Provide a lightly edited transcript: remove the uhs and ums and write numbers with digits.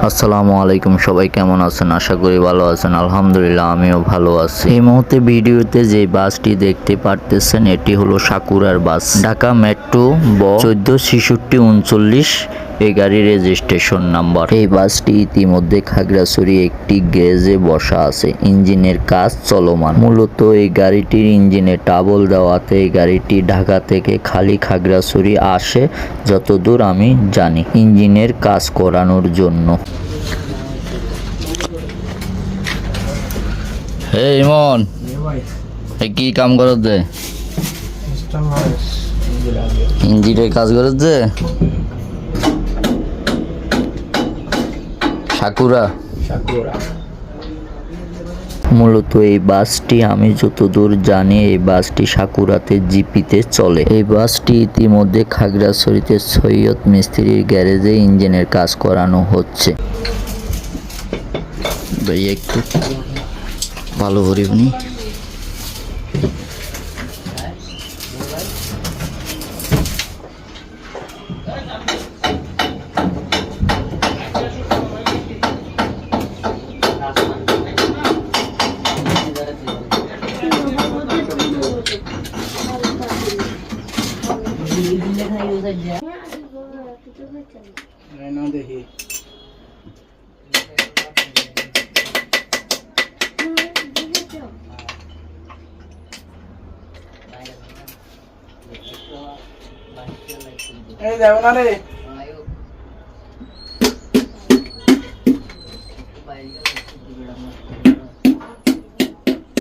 আসসালামু আলাইকুম, সবাই কেমন আছেন? আশা করি ভালো আছেন। আলহামদুলিল্লাহ আমিও ভালো আছি। এই মুহূর্তে ভিডিওতে যে বাসটি দেখতে পারতেছেন এটি হলো সাকুরার বাস, ঢাকা মেট্রো ব 146639 এই গাড়ির রেজিস্ট্রেশন নাম্বার। এই বাসটি ইতিমধ্যে খাগড়াছড়ি একটি গ্যারেজে বসা আছে, ইঞ্জিনের কাজ চলমান। মূলত এই গাড়িটির ইঞ্জিনে টাবল দেওয়াতে এই গাড়িটি ঢাকা থেকে খালি খাগড়াছড়ি আসে যতদূর আমি জানি, ইঞ্জিনের কাজ করানোর জন্য। হে ইমন, কি কাম করত দে? ইঞ্জিনের কাজ করত দে। সাকুরা মূলত এই বাসটি আমি যতদূর জানি এই বাসটি সাকুরাতে জিপিতে চলে। এই বাসটি ইতিমধ্যে খাগড়াছড়িতে সৈয়দ মিস্ত্রির গ্যারেজে ইঞ্জিনের কাজ করানো হচ্ছে। ভাই একটু ভালো করিবনি। দেখি এই দেখো না রে।